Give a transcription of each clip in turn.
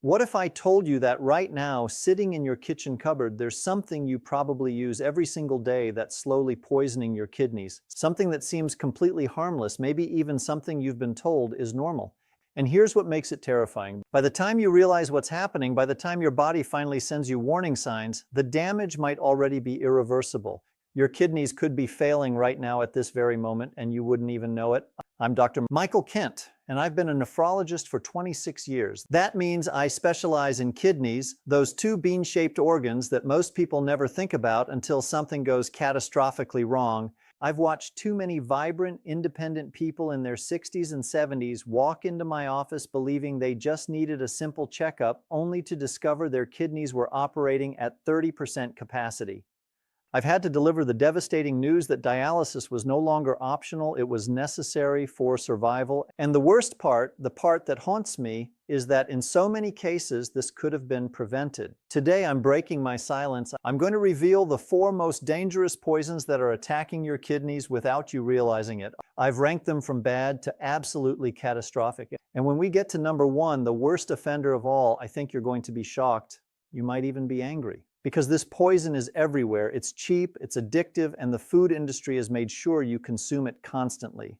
What if I told you that right now, sitting in your kitchen cupboard, there's something you probably use every single day that's slowly poisoning your kidneys? Something that seems completely harmless, maybe even something you've been told is normal. And here's what makes it terrifying. By the time you realize what's happening, by the time your body finally sends you warning signs, the damage might already be irreversible. Your kidneys could be failing right now at this very moment, and you wouldn't even know it. I'm Dr. Michael Kent, and I've been a nephrologist for 26 years. That means I specialize in kidneys, those two bean-shaped organs that most people never think about until something goes catastrophically wrong. I've watched too many vibrant, independent people in their 60s and 70s walk into my office believing they just needed a simple checkup, only to discover their kidneys were operating at 30% capacity. I've had to deliver the devastating news that dialysis was no longer optional, it was necessary for survival. And the worst part, the part that haunts me, is that in so many cases this could have been prevented. Today I'm breaking my silence. I'm going to reveal the 4 most dangerous poisons that are attacking your kidneys without you realizing it. I've ranked them from bad to absolutely catastrophic. And when we get to number 1, the worst offender of all, I think you're going to be shocked. You might even be angry. Because this poison is everywhere, it's cheap, it's addictive, and the food industry has made sure you consume it constantly.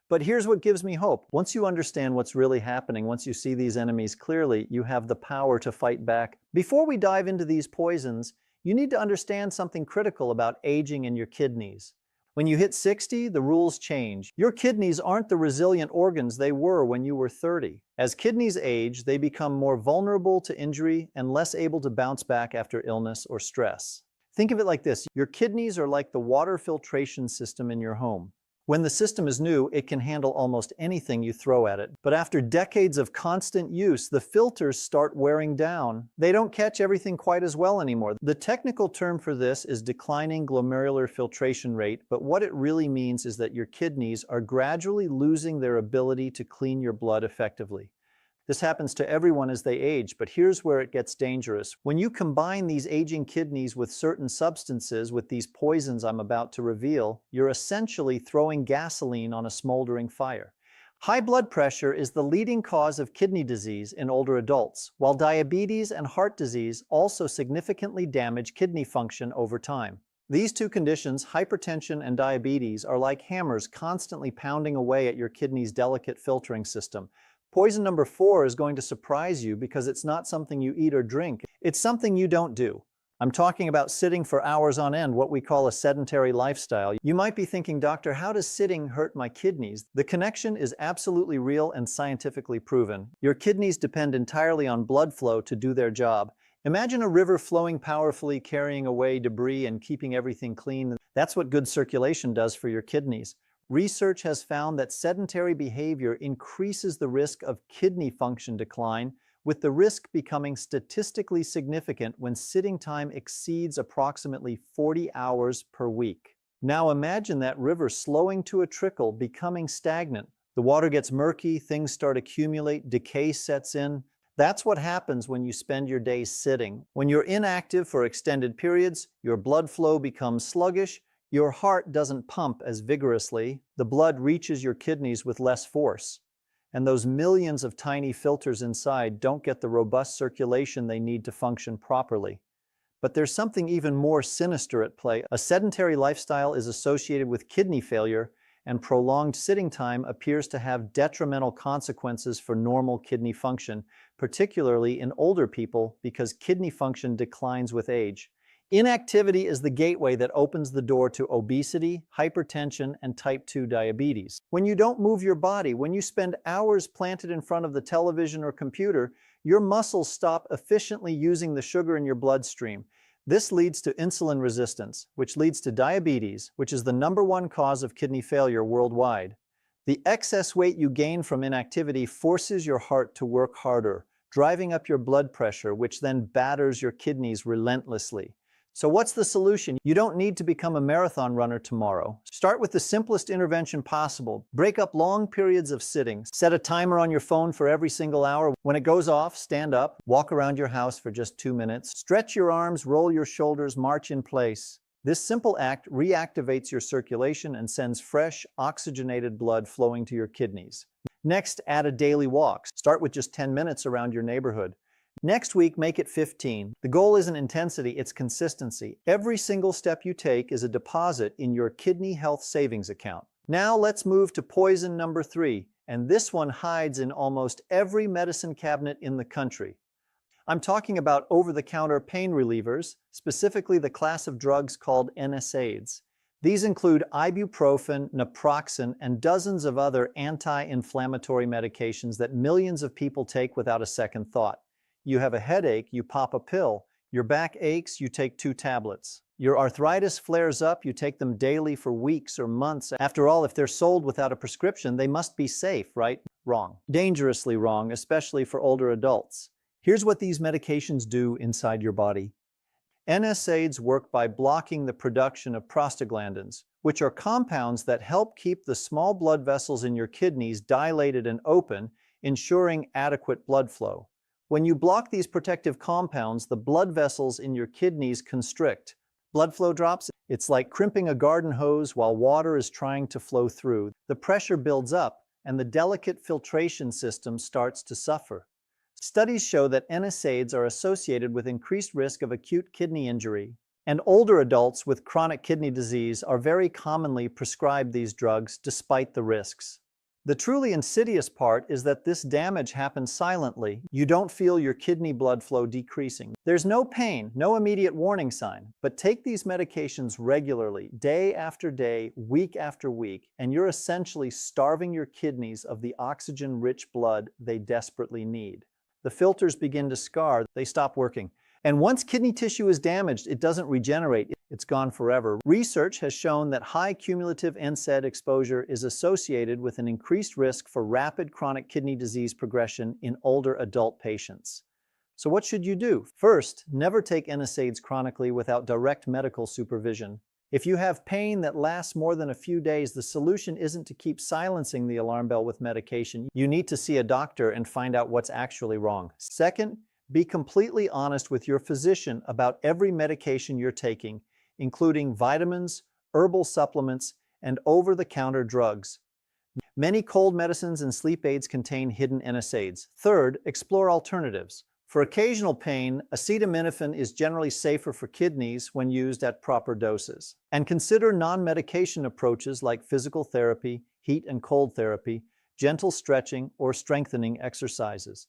But here's what gives me hope. Once you understand what's really happening, once you see these enemies clearly, you have the power to fight back. Before we dive into these poisons, you need to understand something critical about aging in your kidneys. When you hit 60, the rules change. Your kidneys aren't the resilient organs they were when you were 30. As kidneys age, they become more vulnerable to injury and less able to bounce back after illness or stress. Think of it like this. Your kidneys are like the water filtration system in your home. When the system is new, it can handle almost anything you throw at it. But after decades of constant use, the filters start wearing down. They don't catch everything quite as well anymore. The technical term for this is declining glomerular filtration rate, but what it really means is that your kidneys are gradually losing their ability to clean your blood effectively. This happens to everyone as they age, but here's where it gets dangerous. When you combine these aging kidneys with certain substances, with these poisons I'm about to reveal, you're essentially throwing gasoline on a smoldering fire. High blood pressure is the leading cause of kidney disease in older adults, while diabetes and heart disease also significantly damage kidney function over time. These two conditions, hypertension and diabetes, are like hammers constantly pounding away at your kidney's delicate filtering system. Poison number 4 is going to surprise you because it's not something you eat or drink. It's something you don't do. I'm talking about sitting for hours on end, what we call a sedentary lifestyle. You might be thinking, Doctor, how does sitting hurt my kidneys? The connection is absolutely real and scientifically proven. Your kidneys depend entirely on blood flow to do their job. Imagine a river flowing powerfully, carrying away debris and keeping everything clean. That's what good circulation does for your kidneys. Research has found that sedentary behavior increases the risk of kidney function decline, with the risk becoming statistically significant when sitting time exceeds approximately 40 hours per week. Now imagine that river slowing to a trickle, becoming stagnant. The water gets murky, things start to accumulate, decay sets in. That's what happens when you spend your days sitting. When you're inactive for extended periods, your blood flow becomes sluggish, your heart doesn't pump as vigorously, the blood reaches your kidneys with less force, and those millions of tiny filters inside don't get the robust circulation they need to function properly. But there's something even more sinister at play. A sedentary lifestyle is associated with kidney failure, and prolonged sitting time appears to have detrimental consequences for normal kidney function, particularly in older people because kidney function declines with age. Inactivity is the gateway that opens the door to obesity, hypertension, and type 2 diabetes. When you don't move your body, when you spend hours planted in front of the television or computer, your muscles stop efficiently using the sugar in your bloodstream. This leads to insulin resistance, which leads to diabetes, which is the #1 cause of kidney failure worldwide. The excess weight you gain from inactivity forces your heart to work harder, driving up your blood pressure, which then batters your kidneys relentlessly. So what's the solution? You don't need to become a marathon runner tomorrow. Start with the simplest intervention possible. Break up long periods of sitting. Set a timer on your phone for every single hour. When it goes off, stand up, walk around your house for just 2 minutes. Stretch your arms, roll your shoulders, march in place. This simple act reactivates your circulation and sends fresh, oxygenated blood flowing to your kidneys. Next, add a daily walk. Start with just 10 minutes around your neighborhood. Next week, make it 15. The goal isn't intensity, it's consistency. Every single step you take is a deposit in your kidney health savings account. Now let's move to poison number 3, and this one hides in almost every medicine cabinet in the country. I'm talking about over-the-counter pain relievers, specifically the class of drugs called NSAIDs. These include ibuprofen, naproxen, and dozens of other anti-inflammatory medications that millions of people take without a second thought. You have a headache, you pop a pill. Your back aches, you take 2 tablets. Your arthritis flares up, you take them daily for weeks or months. After all, if they're sold without a prescription, they must be safe, right? Wrong. Dangerously wrong, especially for older adults. Here's what these medications do inside your body. NSAIDs work by blocking the production of prostaglandins, which are compounds that help keep the small blood vessels in your kidneys dilated and open, ensuring adequate blood flow. When you block these protective compounds, the blood vessels in your kidneys constrict. Blood flow drops. It's like crimping a garden hose while water is trying to flow through. The pressure builds up, and the delicate filtration system starts to suffer. Studies show that NSAIDs are associated with increased risk of acute kidney injury, and older adults with chronic kidney disease are very commonly prescribed these drugs despite the risks. The truly insidious part is that this damage happens silently. You don't feel your kidney blood flow decreasing. There's no pain, no immediate warning sign, but take these medications regularly, day after day, week after week, and you're essentially starving your kidneys of the oxygen-rich blood they desperately need. The filters begin to scar, they stop working. And once kidney tissue is damaged, it doesn't regenerate, it's gone forever. Research has shown that high cumulative NSAID exposure is associated with an increased risk for rapid chronic kidney disease progression in older adult patients. So what should you do? First, never take NSAIDs chronically without direct medical supervision. If you have pain that lasts more than a few days, the solution isn't to keep silencing the alarm bell with medication. You need to see a doctor and find out what's actually wrong. Second, be completely honest with your physician about every medication you're taking, including vitamins, herbal supplements, and over-the-counter drugs. Many cold medicines and sleep aids contain hidden NSAIDs. Third, explore alternatives. For occasional pain, acetaminophen is generally safer for kidneys when used at proper doses. And consider non-medication approaches like physical therapy, heat and cold therapy, gentle stretching, or strengthening exercises.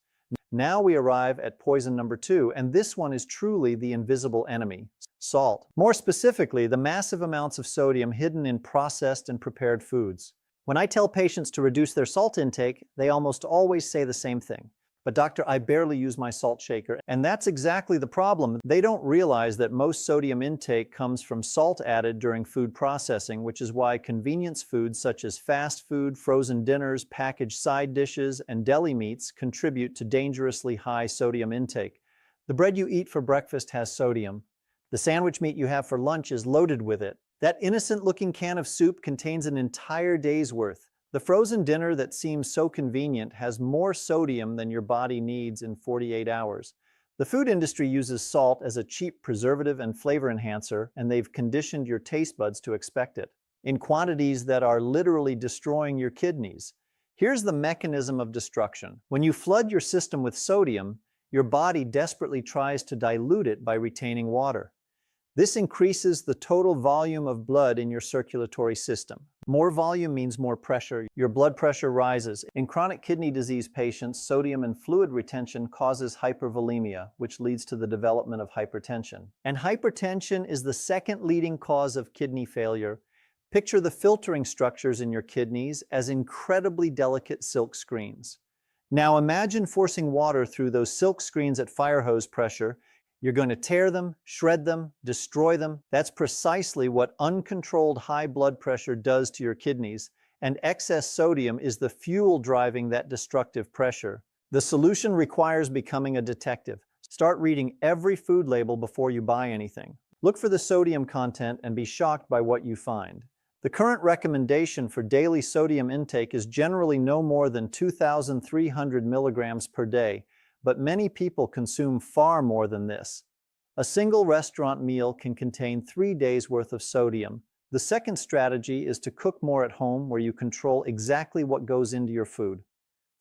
Now we arrive at poison number 2, and this one is truly the invisible enemy: salt. More specifically, the massive amounts of sodium hidden in processed and prepared foods. When I tell patients to reduce their salt intake, they almost always say the same thing. But doctor, I barely use my salt shaker. And that's exactly the problem. They don't realize that most sodium intake comes from salt added during food processing, which is why convenience foods such as fast food, frozen dinners, packaged side dishes, and deli meats contribute to dangerously high sodium intake. The bread you eat for breakfast has sodium. The sandwich meat you have for lunch is loaded with it. That innocent-looking can of soup contains an entire day's worth. The frozen dinner that seems so convenient has more sodium than your body needs in 48 hours. The food industry uses salt as a cheap preservative and flavor enhancer, and they've conditioned your taste buds to expect it, in quantities that are literally destroying your kidneys. Here's the mechanism of destruction. When you flood your system with sodium, your body desperately tries to dilute it by retaining water. This increases the total volume of blood in your circulatory system. More volume means more pressure. Your blood pressure rises. In chronic kidney disease patients, sodium and fluid retention causes hypervolemia, which leads to the development of hypertension. And hypertension is the second leading cause of kidney failure. Picture the filtering structures in your kidneys as incredibly delicate silk screens. Now imagine forcing water through those silk screens at fire hose pressure. You're going to tear them, shred them, destroy them. That's precisely what uncontrolled high blood pressure does to your kidneys, and excess sodium is the fuel driving that destructive pressure. The solution requires becoming a detective. Start reading every food label before you buy anything. Look for the sodium content and be shocked by what you find. The current recommendation for daily sodium intake is generally no more than 2,300 milligrams per day, but many people consume far more than this. A single restaurant meal can contain 3 days' worth of sodium. The second strategy is to cook more at home, where you control exactly what goes into your food.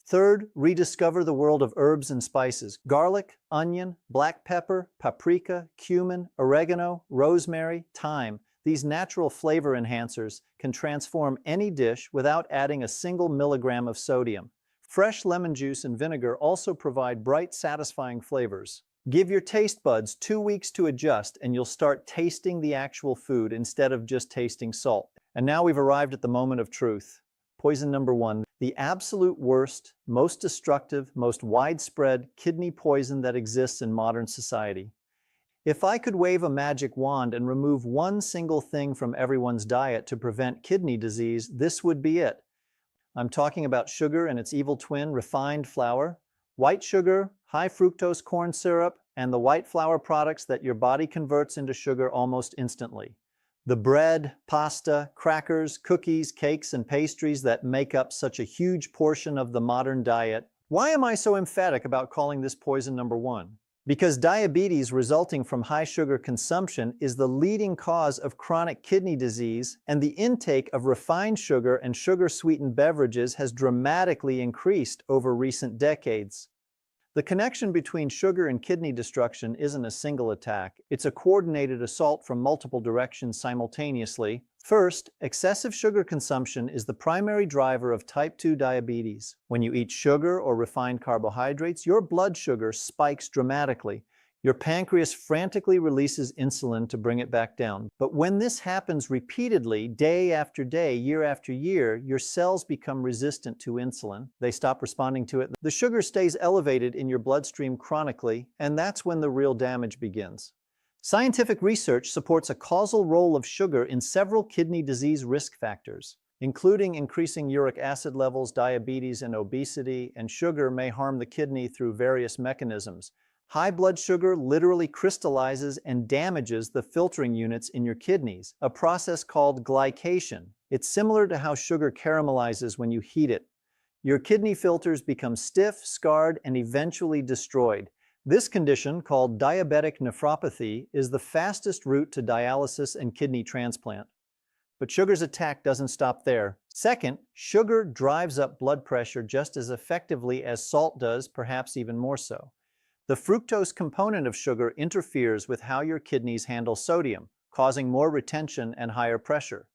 Third, rediscover the world of herbs and spices. Garlic, onion, black pepper, paprika, cumin, oregano, rosemary, thyme. These natural flavor enhancers can transform any dish without adding a single milligram of sodium. Fresh lemon juice and vinegar also provide bright, satisfying flavors. Give your taste buds 2 weeks to adjust and you'll start tasting the actual food instead of just tasting salt. And now we've arrived at the moment of truth. Poison number 1, the absolute worst, most destructive, most widespread kidney poison that exists in modern society. If I could wave a magic wand and remove one single thing from everyone's diet to prevent kidney disease, this would be it. I'm talking about sugar and its evil twin, refined flour. White sugar, high fructose corn syrup, and the white flour products that your body converts into sugar almost instantly. The bread, pasta, crackers, cookies, cakes, and pastries that make up such a huge portion of the modern diet. Why am I so emphatic about calling this poison number 1? Because diabetes resulting from high sugar consumption is the leading cause of chronic kidney disease, and the intake of refined sugar and sugar-sweetened beverages has dramatically increased over recent decades. The connection between sugar and kidney destruction isn't a single attack. It's a coordinated assault from multiple directions simultaneously. First, excessive sugar consumption is the primary driver of type 2 diabetes. When you eat sugar or refined carbohydrates, your blood sugar spikes dramatically. Your pancreas frantically releases insulin to bring it back down. But when this happens repeatedly, day after day, year after year, your cells become resistant to insulin. They stop responding to it. The sugar stays elevated in your bloodstream chronically, and that's when the real damage begins. Scientific research supports a causal role of sugar in several kidney disease risk factors, including increasing uric acid levels, diabetes, and obesity, and sugar may harm the kidney through various mechanisms. High blood sugar literally crystallizes and damages the filtering units in your kidneys, a process called glycation. It's similar to how sugar caramelizes when you heat it. Your kidney filters become stiff, scarred, and eventually destroyed. This condition, called diabetic nephropathy, is the fastest route to dialysis and kidney transplant. But sugar's attack doesn't stop there. Second, sugar drives up blood pressure just as effectively as salt does, perhaps even more so. The fructose component of sugar interferes with how your kidneys handle sodium, causing more retention and higher pressure.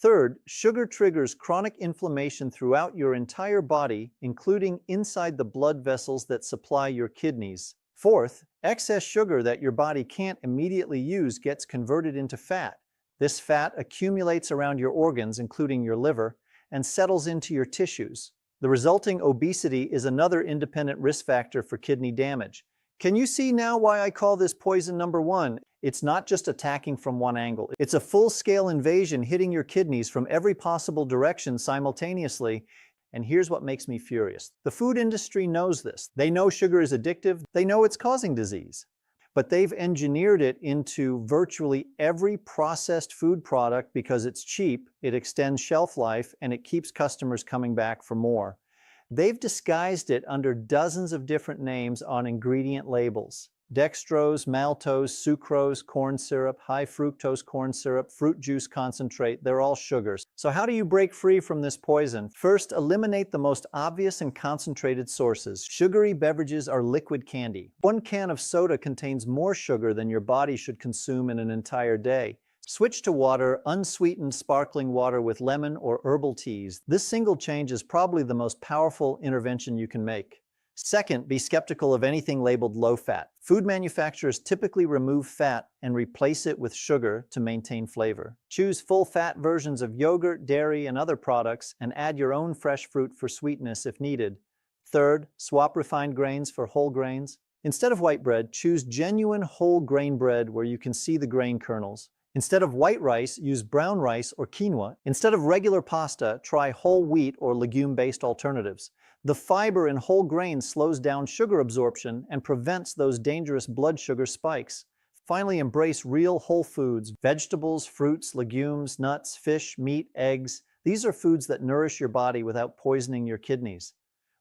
Third, sugar triggers chronic inflammation throughout your entire body, including inside the blood vessels that supply your kidneys. Fourth, excess sugar that your body can't immediately use gets converted into fat. This fat accumulates around your organs, including your liver, and settles into your tissues. The resulting obesity is another independent risk factor for kidney damage. Can you see now why I call this poison number 1? It's not just attacking from one angle. It's a full-scale invasion hitting your kidneys from every possible direction simultaneously. And here's what makes me furious. The food industry knows this. They know sugar is addictive. They know it's causing disease. But they've engineered it into virtually every processed food product because it's cheap, it extends shelf life, and it keeps customers coming back for more. They've disguised it under dozens of different names on ingredient labels. Dextrose, maltose, sucrose, corn syrup, high fructose corn syrup, fruit juice concentrate, they're all sugars. So how do you break free from this poison? First, eliminate the most obvious and concentrated sources. Sugary beverages are liquid candy. 1 can of soda contains more sugar than your body should consume in an entire day. Switch to water, unsweetened sparkling water with lemon or herbal teas. This single change is probably the most powerful intervention you can make. Second, be skeptical of anything labeled low fat. Food manufacturers typically remove fat and replace it with sugar to maintain flavor. Choose full-fat versions of yogurt, dairy, and other products, and add your own fresh fruit for sweetness if needed. Third, swap refined grains for whole grains. Instead of white bread, choose genuine whole grain bread where you can see the grain kernels. Instead of white rice, use brown rice or quinoa. Instead of regular pasta, try whole wheat or legume-based alternatives. The fiber in whole grains slows down sugar absorption and prevents those dangerous blood sugar spikes. Finally, embrace real whole foods, vegetables, fruits, legumes, nuts, fish, meat, eggs. These are foods that nourish your body without poisoning your kidneys.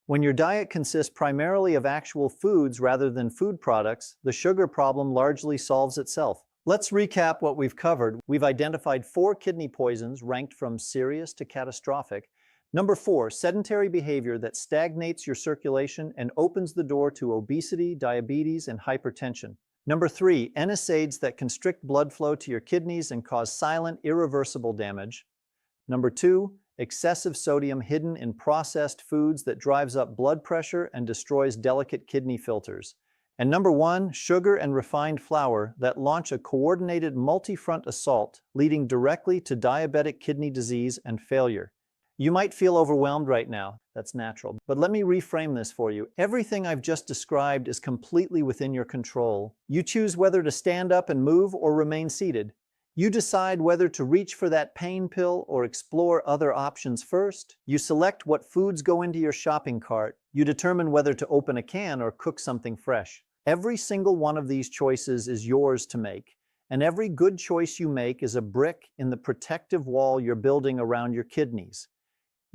When your diet consists primarily of actual foods rather than food products, the sugar problem largely solves itself. Let's recap what we've covered. We've identified 4 kidney poisons ranked from serious to catastrophic. Number 4, sedentary behavior that stagnates your circulation and opens the door to obesity, diabetes, and hypertension. Number 3, NSAIDs that constrict blood flow to your kidneys and cause silent, irreversible damage. Number 2, excessive sodium hidden in processed foods that drives up blood pressure and destroys delicate kidney filters. And number 1, sugar and refined flour that launch a coordinated multi-front assault, leading directly to diabetic kidney disease and failure. You might feel overwhelmed right now. That's natural. But let me reframe this for you. Everything I've just described is completely within your control. You choose whether to stand up and move or remain seated. You decide whether to reach for that pain pill or explore other options first. You select what foods go into your shopping cart. You determine whether to open a can or cook something fresh. Every single one of these choices is yours to make. And every good choice you make is a brick in the protective wall you're building around your kidneys.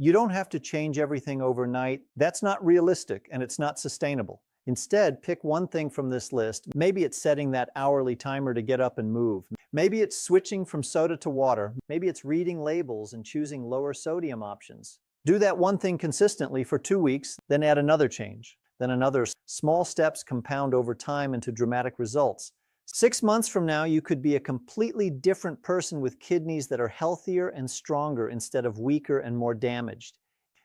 You don't have to change everything overnight. That's not realistic and it's not sustainable. Instead, pick one thing from this list. Maybe it's setting that hourly timer to get up and move. Maybe it's switching from soda to water. Maybe it's reading labels and choosing lower sodium options. Do that one thing consistently for 2 weeks, then add another change, then another. Small steps compound over time into dramatic results. 6 months from now, you could be a completely different person with kidneys that are healthier and stronger instead of weaker and more damaged.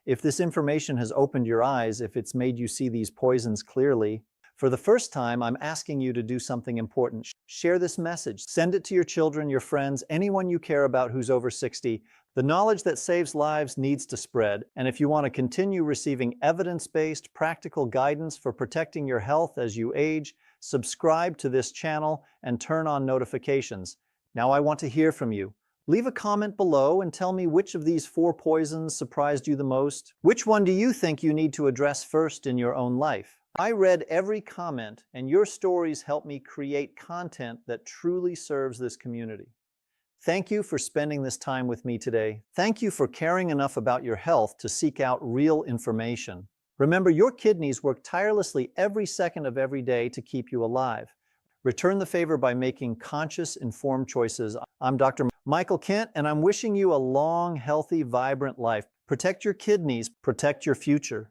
If this information has opened your eyes, if it's made you see these poisons clearly, for the first time, I'm asking you to do something important. Share this message. Send it to your children, your friends, anyone you care about who's over 60. The knowledge that saves lives needs to spread. And if you want to continue receiving evidence-based, practical guidance for protecting your health as you age, subscribe to this channel and turn on notifications. Now I want to hear from you. Leave a comment below and tell me which of these 4 poisons surprised you the most. Which one do you think you need to address first in your own life? I read every comment, and your stories help me create content that truly serves this community. Thank you for spending this time with me today. Thank you for caring enough about your health to seek out real information. Remember, your kidneys work tirelessly every second of every day to keep you alive. Return the favor by making conscious, informed choices. I'm Dr. Michael Kent, and I'm wishing you a long, healthy, vibrant life. Protect your kidneys, protect your future.